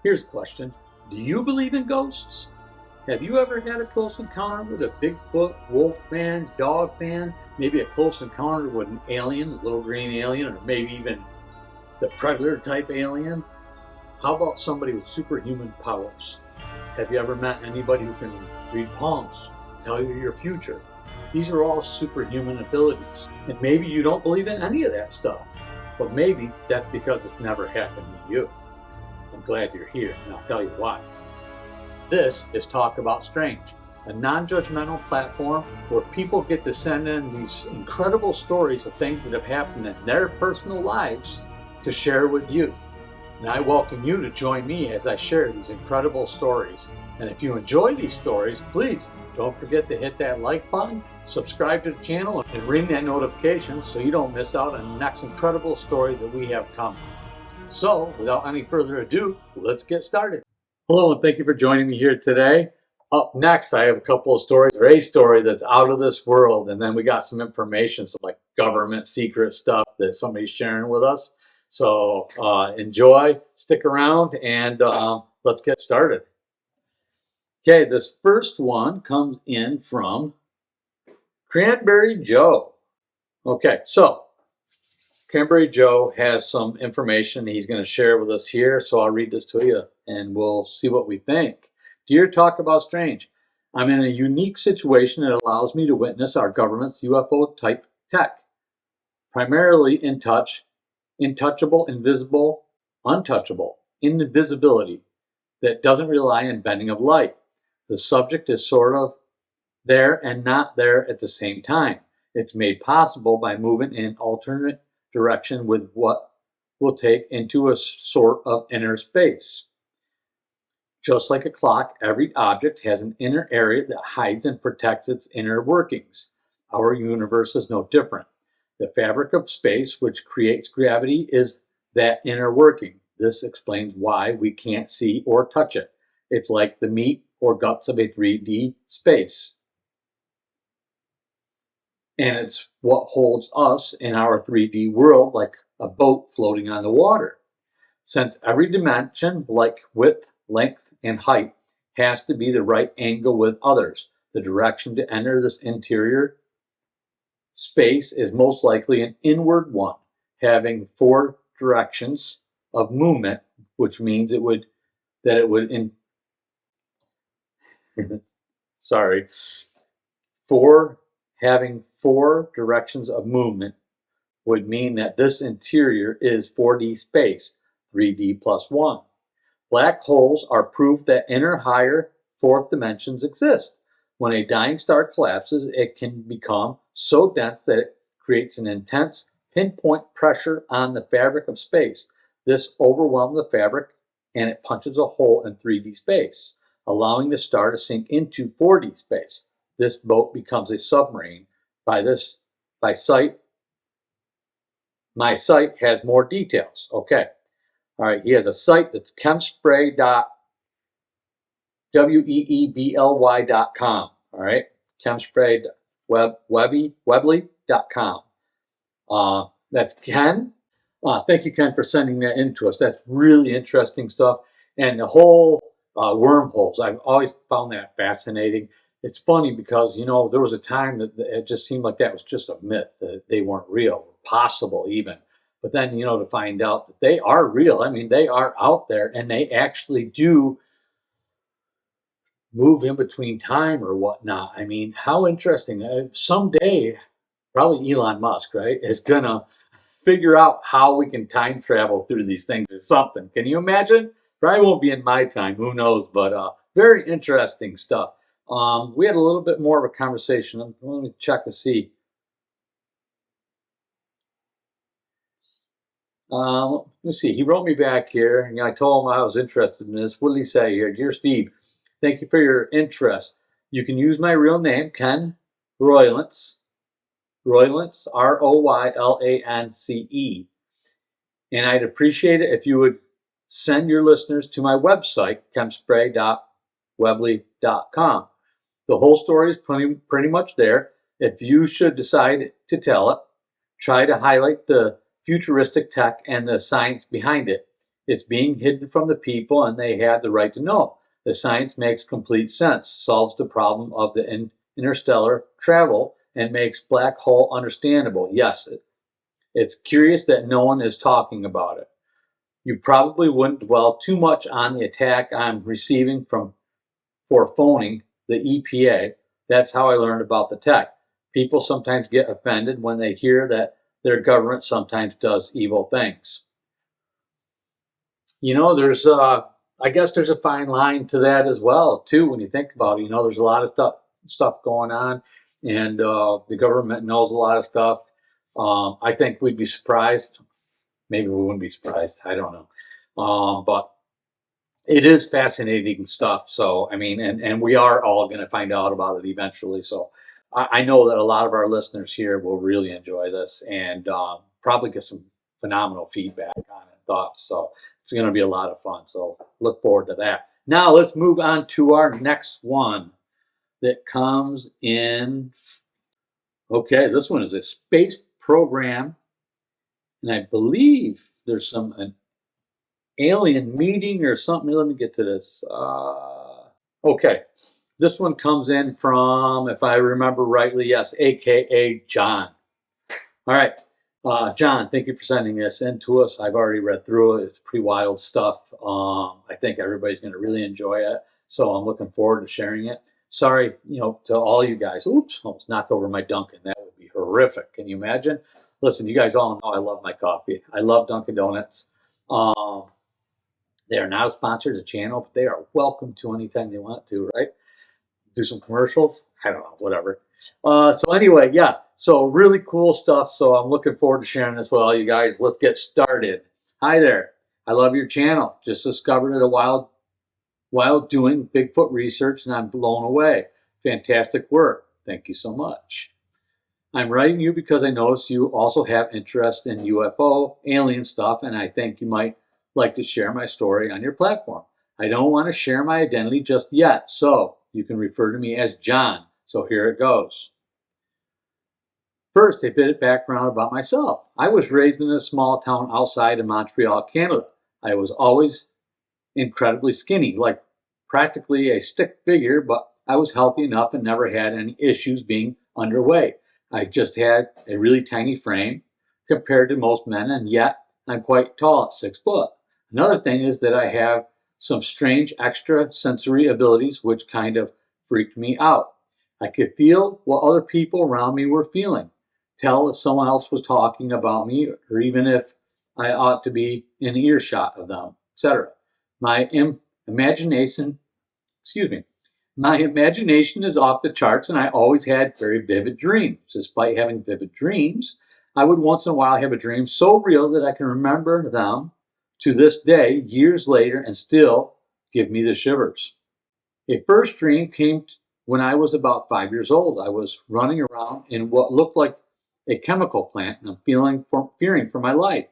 Here's a question. Do you believe in ghosts? Have you ever had a close encounter with a Bigfoot, wolf man, dog man, maybe a close encounter with an alien, a little green alien, or maybe even the predator type alien? How about somebody with superhuman powers? Have you ever met anybody who can read palms, tell you your future? These are all superhuman abilities. And maybe you don't believe in any of that stuff, but maybe that's because it's never happened to you. I'm glad you're here, and I'll tell you why. This is Talk About Strange, a non-judgmental platform where people get to send in these incredible stories of things that have happened in their personal lives to share with you. And I welcome you to join me as I share these incredible stories. And if you enjoy these stories, please don't forget to hit that like button, subscribe to the channel, and ring that notification so you don't miss out on the next incredible story that we have coming. So, without any further ado, let's get started. Hello, and thank you for joining me here today. Up next, I have a couple of stories, or a story that's out of this world, and then we got some information, some like government secret stuff that somebody's sharing with us. So enjoy, stick around, and let's get started. Okay, this first one comes in from Cranberry Joe. Okay, so Cranberry Joe has some information he's going to share with us here, so I'll read this to you, and we'll see what we think. Dear Talk About Strange, I'm in a unique situation that allows me to witness our government's UFO-type tech, primarily intouchable, invisible, untouchable, invisibility that doesn't rely on bending of light. The subject is sort of there and not there at the same time. It's made possible by moving in alternate direction with what will take into a sort of inner space. Just like a clock, every object has an inner area that hides and protects its inner workings. Our universe is no different. The fabric of space, which creates gravity, is that inner working. This explains why we can't see or touch it. It's like the meat or guts of a 3D space. And it's what holds us in our 3D world like a boat floating on the water. Since every dimension, like width, length, and height, has to be the right angle with others, the direction to enter this interior space is most likely an inward one, having 4 directions of movement, which means having 4 directions of movement would mean that this interior is 4D space, 3D plus 1. Black holes are proof that inner higher 4th dimensions exist. When a dying star collapses, it can become so dense that it creates an intense pinpoint pressure on the fabric of space. This overwhelms the fabric and it punches a hole in 3D space, allowing the star to sink into 4D space. This boat becomes a submarine. My site has more details. Okay. All right. He has a site that's chemspray.weebly.com. All right. Chemspray.weebly.com. That's Ken. Thank you, Ken, for sending that in to us. That's really interesting stuff. And the whole wormholes, I've always found that fascinating. It's funny because, there was a time that it just seemed like that was just a myth, that they weren't real, possible even. But then, to find out that they are real. I mean, they are out there and they actually do move in between time or whatnot. I mean, how interesting. Someday, probably Elon Musk, right, is going to figure out how we can time travel through these things or something. Can you imagine? Probably won't be in my time. Who knows? But very interesting stuff. We had a little bit more of a conversation. Let me check to see. Let me see. He wrote me back here, and I told him I was interested in this. What did he say here? Dear Steve, thank you for your interest. You can use my real name, Ken Roylance. Roylance, Roylance. And I'd appreciate it if you would send your listeners to my website, chemspray.weebly.com. The whole story is pretty much there. If you should decide to tell it, try to highlight the futuristic tech and the science behind it. It's being hidden from the people, and they have the right to know. The science makes complete sense, solves the problem of the interstellar travel, and makes black hole understandable. Yes, it's curious that no one is talking about it. You probably wouldn't dwell too much on the attack I'm receiving for phoning the EPA. That's how I learned about the tech. People sometimes get offended when they hear that their government sometimes does evil things. There's I guess there's a fine line to that as well, too, when you think about it. There's a lot of stuff going on, and the government knows a lot of stuff. I think we'd be surprised. Maybe we wouldn't be surprised. I don't know. But it is fascinating stuff. So, and we are all going to find out about it eventually. So I know that a lot of our listeners here will really enjoy this and probably get some phenomenal feedback on it, thoughts. So it's going to be a lot of fun. So look forward to that. Now let's move on to our next one that comes in. Okay, this one is a space program. And I believe there's an alien meeting or something. Let me get to this. Okay. This one comes in from, if I remember rightly, yes, AKA John. All right. John, thank you for sending this in to us. I've already read through it. It's pretty wild stuff. I think everybody's going to really enjoy it. So I'm looking forward to sharing it. Sorry, to all you guys. Oops, almost knocked over my Dunkin'. That would be horrific. Can you imagine? Listen, you guys all know I love my coffee. I love Dunkin' Donuts. They are not a sponsor of the channel, but they are welcome to anytime they want to, right? Do some commercials? I don't know, whatever. So anyway, yeah. So really cool stuff. So I'm looking forward to sharing this with all you guys. Let's get started. Hi there. I love your channel. Just discovered it while doing Bigfoot research, and I'm blown away. Fantastic work. Thank you so much. I'm writing you because I noticed you also have interest in UFO, alien stuff, and I think you might like to share my story on your platform. I don't want to share my identity just yet, so you can refer to me as John. So here it goes. First, a bit of background about myself. I was raised in a small town outside of Montreal, Canada. I was always incredibly skinny, like practically a stick figure, but I was healthy enough and never had any issues being underweight. I just had a really tiny frame compared to most men, and yet I'm quite tall at 6 foot. Another thing is that I have some strange extra sensory abilities which kind of freaked me out. I could feel what other people around me were feeling, tell if someone else was talking about me, or even if I ought to be in earshot of them, etc. My imagination is off the charts, and I always had very vivid dreams. Despite having vivid dreams, I would once in a while have a dream so real that I can remember them to this day, years later, and still give me the shivers. A first dream came when I was about 5 years old. I was running around in what looked like a chemical plant, and I'm fearing for my life.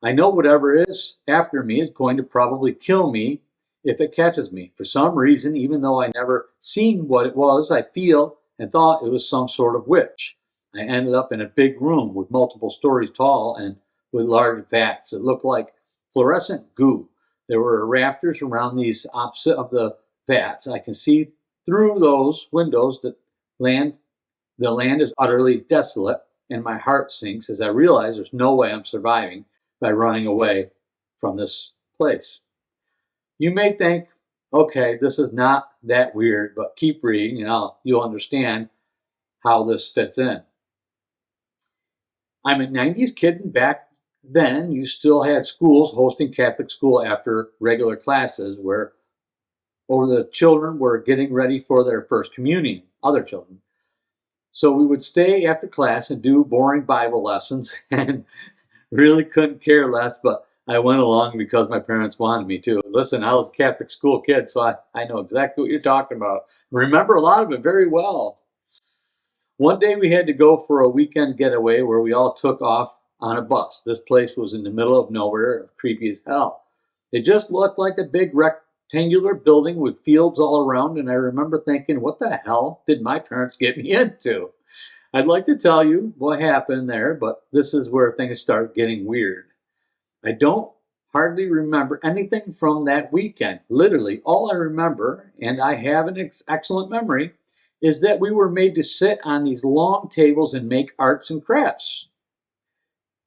I know whatever is after me is going to probably kill me if it catches me. For some reason, even though I never seen what it was, I feel and thought it was some sort of witch. I ended up in a big room with multiple stories tall and with large vats that looked like fluorescent goo. There were rafters around these opposite of the vats. I can see through those windows that the land is utterly desolate, and my heart sinks as I realize there's no way I'm surviving by running away from this place. You may think, okay, this is not that weird, but keep reading and you'll understand how this fits in. I'm a 90s kid, and back then you still had schools hosting Catholic school after regular classes where the children were getting ready for their first communion, other children. So we would stay after class and do boring Bible lessons and really couldn't care less, but I went along because my parents wanted me to. Listen, I was a Catholic school kid, so I know exactly what you're talking about. Remember a lot of it very well. One day we had to go for a weekend getaway where we all took off on a bus. This place was in the middle of nowhere, creepy as hell. It just looked like a big rectangular building with fields all around, and I remember thinking, what the hell did my parents get me into? I'd like to tell you what happened there, but this is where things start getting weird. I don't hardly remember anything from that weekend. Literally, all I remember, and I have an excellent memory, is that we were made to sit on these long tables and make arts and crafts.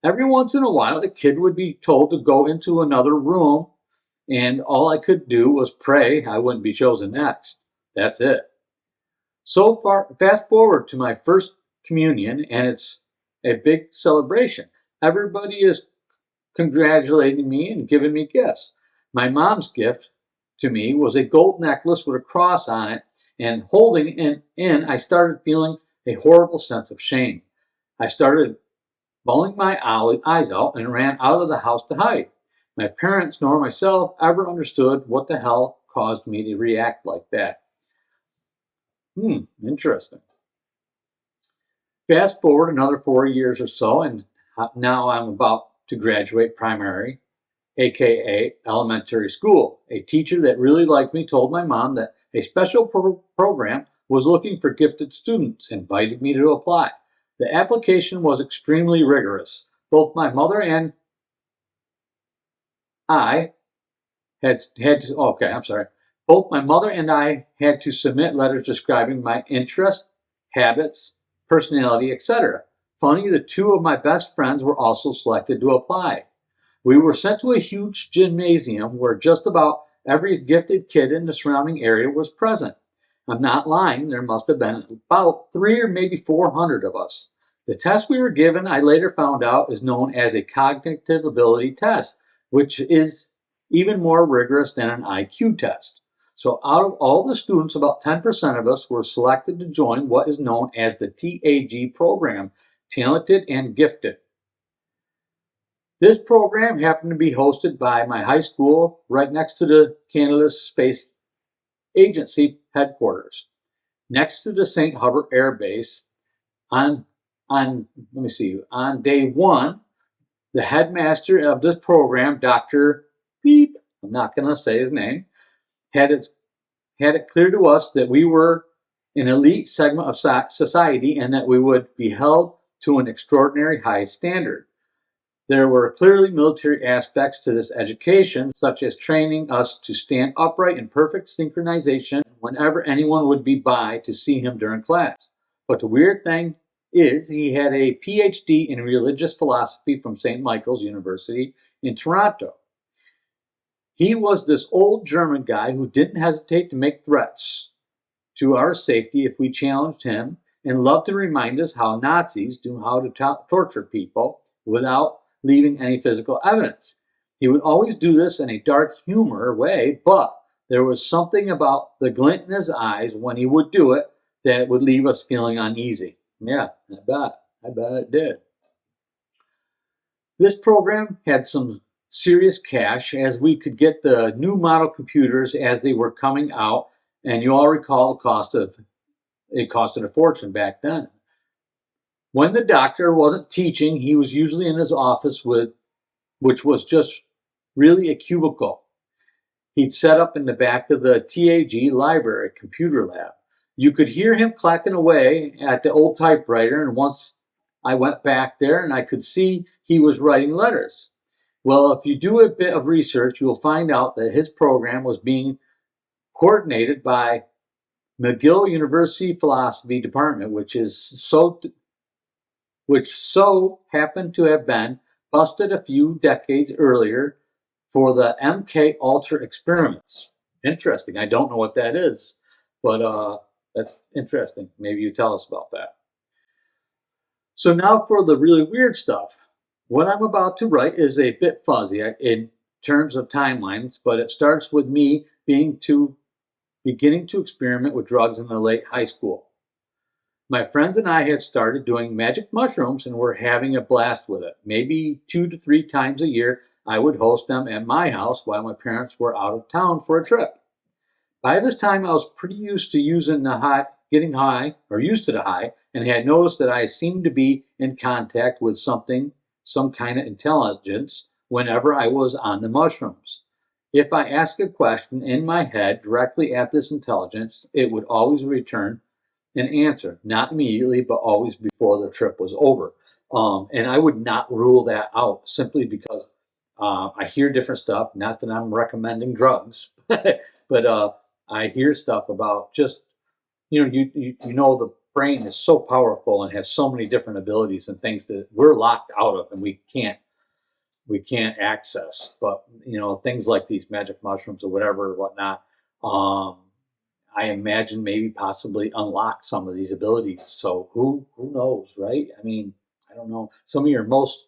Every once in a while, the kid would be told to go into another room, and all I could do was pray I wouldn't be chosen next. That's it. So far, fast forward to my first communion, and it's a big celebration. Everybody is congratulating me and giving me gifts. My mom's gift to me was a gold necklace with a cross on it, and holding it in, I started feeling a horrible sense of shame. I started bawling my eyes out and ran out of the house to hide. My parents nor myself ever understood what the hell caused me to react like that. Interesting. Fast forward another 4 years or so, and now I'm about to graduate primary, aka elementary school. A teacher that really liked me told my mom that a special program was looking for gifted students, and invited me to apply. The application was extremely rigorous. Both my mother and I Both my mother and I had to submit letters describing my interests, habits, personality, etc. Funny, the two of my best friends were also selected to apply. We were sent to a huge gymnasium where just about every gifted kid in the surrounding area was present. I'm not lying, there must have been about 300 or maybe 400 of us. The test we were given, I later found out, is known as a cognitive ability test, which is even more rigorous than an IQ test. So out of all the students, about 10% of us were selected to join what is known as the TAG program, Talented and Gifted. This program happened to be hosted by my high school right next to the Canada's Space Agency headquarters, next to the St. Hubbard Air Base. On day one, the headmaster of this program, Dr. Beep, I'm not going to say his name, had it clear to us that we were an elite segment of society and that we would be held to an extraordinary high standard. There were clearly military aspects to this education, such as training us to stand upright in perfect synchronization whenever anyone would be by to see him during class. But the weird thing is, he had a PhD in religious philosophy from St. Michael's University in Toronto. He was this old German guy who didn't hesitate to make threats to our safety if we challenged him, and loved to remind us how Nazis knew how to torture people without leaving any physical evidence. He would always do this in a dark humor way, but there was something about the glint in his eyes when he would do it that would leave us feeling uneasy. Yeah, I bet it did. This program had some serious cash, as we could get the new model computers as they were coming out, and you all recall it costed a fortune back then. When the doctor wasn't teaching, he was usually in his office, which was just really a cubicle. He'd set up in the back of the TAG library computer lab. You could hear him clacking away at the old typewriter, and once I went back there and I could see he was writing letters. Well, if you do a bit of research, you'll find out that his program was being coordinated by McGill University Philosophy Department, which so happened to have been busted a few decades earlier for the MK Ultra experiments. Interesting. I don't know what that is, but that's interesting. Maybe you tell us about that. So now for the really weird stuff. What I'm about to write is a bit fuzzy in terms of timelines, but it starts with me beginning to experiment with drugs in the late high school. My friends and I had started doing magic mushrooms and were having a blast with it. Maybe 2 to 3 times a year, I would host them at my house while my parents were out of town for a trip. By this time, I was pretty used to getting high, and had noticed that I seemed to be in contact with some kind of intelligence whenever I was on the mushrooms. If I asked a question in my head directly at this intelligence, it would always return an answer, not immediately, but always before the trip was over. And I would not rule that out simply because I hear different stuff. Not that I'm recommending drugs, but I hear stuff about just you know the brain is so powerful and has so many different abilities and things that we're locked out of and we can't access. But things like these magic mushrooms or whatever or whatnot, um, I imagine maybe possibly unlock some of these abilities. So who knows, right? I mean, I don't know. Some of your most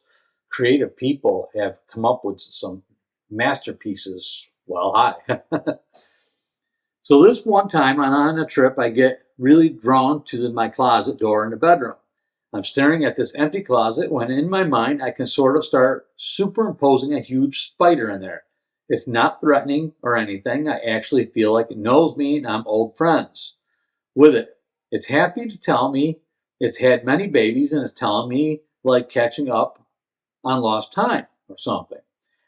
creative people have come up with some masterpieces. Well, hi. So this one time I'm on a trip, I get really drawn to my closet door in the bedroom. I'm staring at this empty closet when in my mind I can sort of start superimposing a huge spider in there. It's not threatening or anything. I actually feel like it knows me and I'm old friends with it. It's happy to tell me it's had many babies and it's telling me like catching up on lost time or something.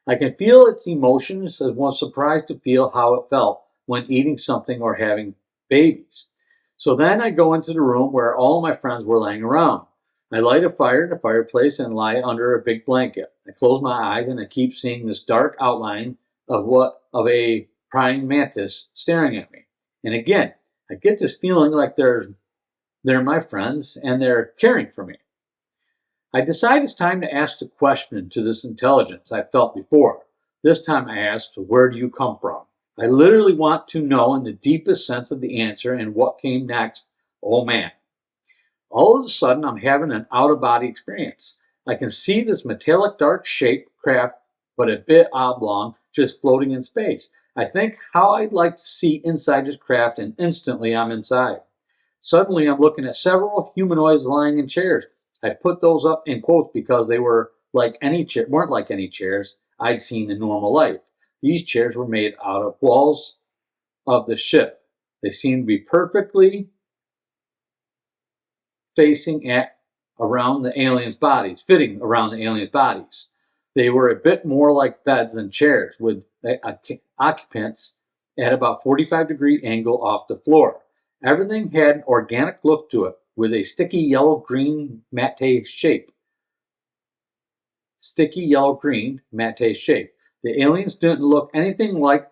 I can feel its emotions as one surprised to feel how it felt when eating something or having babies. So then I go into the room where all my friends were laying around. I light a fire in the fireplace and lie under a big blanket. I close my eyes and I keep seeing this dark outline of a praying mantis staring at me. And again, I get this feeling like they're my friends and they're caring for me. I decide it's time to ask the question to this intelligence I felt before. This time I asked, where do you come from? I literally want to know in the deepest sense of the answer and what came next. Oh man. All of a sudden I'm having an out-of-body experience. I can see this metallic dark shaped craft, but a bit oblong, just floating in space. I think how I'd like to see inside this craft and instantly I'm inside. Suddenly I'm looking at several humanoids lying in chairs. I put those up in quotes because they weren't like any chairs I'd seen in normal life. These chairs were made out of walls of the ship. They seemed to be perfectly facing at around the aliens' bodies, fitting around the aliens' bodies. They were a bit more like beds than chairs, with occupants at about 45-degree angle off the floor. Everything had an organic look to it, with a sticky yellow-green matte shape. Sticky yellow-green matte shape. The aliens didn't look anything like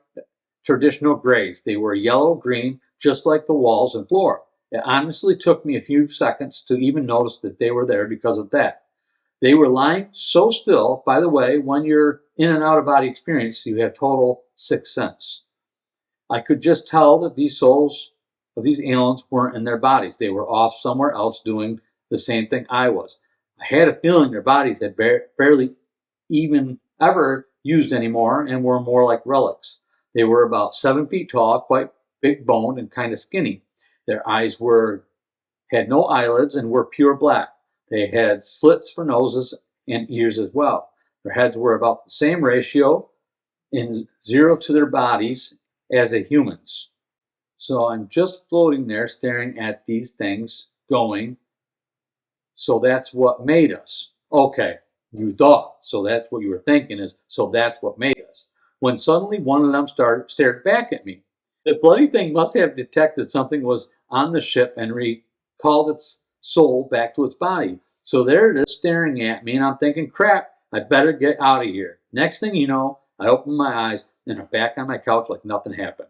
traditional grays. They were yellow-green, just like the walls and floor. It honestly took me a few seconds to even notice that they were there because of that. They were lying so still. By the way, when you're in an out-of-body experience, you have total sixth sense. I could just tell that these souls of these aliens weren't in their bodies. They were off somewhere else doing the same thing I was. I had a feeling their bodies had barely even ever used anymore and were more like relics. They were about 7 feet tall, quite big boned and kind of skinny. Their eyes had no eyelids and were pure black. They had slits for noses and ears as well. Their heads were about the same ratio in 0 to their bodies as a human's. So I'm just floating there staring at these things going, so that's what made us. Okay, you thought. So that's what you were thinking is, so that's what made us. When suddenly one of them stared back at me. The bloody thing must have detected something was on the ship and recalled its soul back to its body. So there it is staring at me and I'm thinking, crap, I better get out of here. Next thing you know, I open my eyes and I'm back on my couch like nothing happened.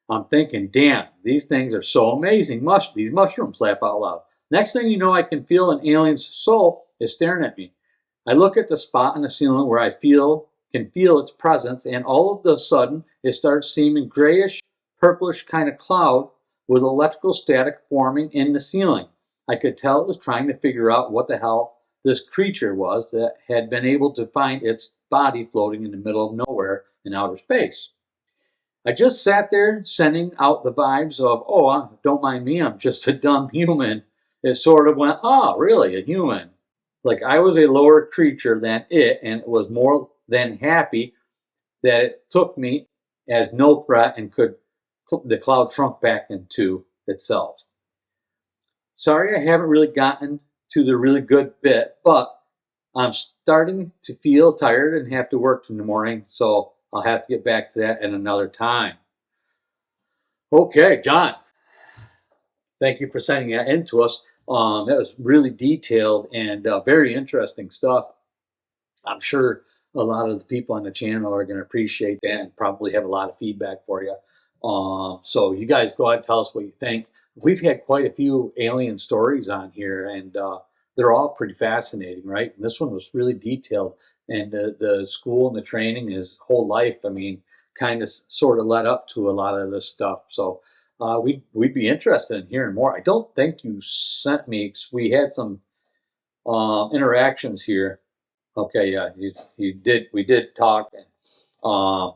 I'm thinking, damn, these things are so amazing. These mushrooms, laugh out loud. Next thing you know, I can feel an alien's soul is staring at me. I look at the spot in the ceiling where I can feel its presence, and all of a sudden, it starts seeming grayish, purplish kind of cloud with electrical static forming in the ceiling. I could tell it was trying to figure out what the hell this creature was that had been able to find its body floating in the middle of nowhere in outer space. I just sat there sending out the vibes of, oh, don't mind me, I'm just a dumb human. It sort of went, oh, really, a human? Like I was a lower creature than it, and it was more than happy that it took me as no threat and the cloud shrunk back into itself. Sorry I haven't really gotten to the really good bit, but I'm starting to feel tired and have to work in the morning, so I'll have to get back to that at another time. Okay, John, thank you for sending that in to us. That was really detailed and very interesting stuff. I'm sure a lot of the people on the channel are going to appreciate that and probably have a lot of feedback for you. So you guys go ahead and tell us what you think. We've had quite a few alien stories on here, and they're all pretty fascinating, right? And this one was really detailed, and the school and the training, his whole life, I mean, kind of sort of led up to a lot of this stuff. So we'd be interested in hearing more. I don't think you sent me, 'cause we had some interactions here. Okay, yeah, you did. We did talk. Um,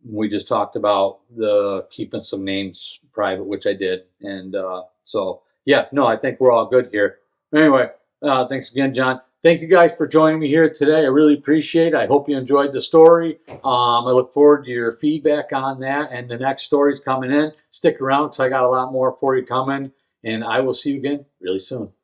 we just talked about the keeping some names private, which I did, and so yeah, no, I think we're all good here. Anyway, thanks again, John. Thank you guys for joining me here today. I really appreciate it. I hope you enjoyed the story. I look forward to your feedback on that, and the next story's coming in. Stick around because I got a lot more for you coming, and I will see you again really soon.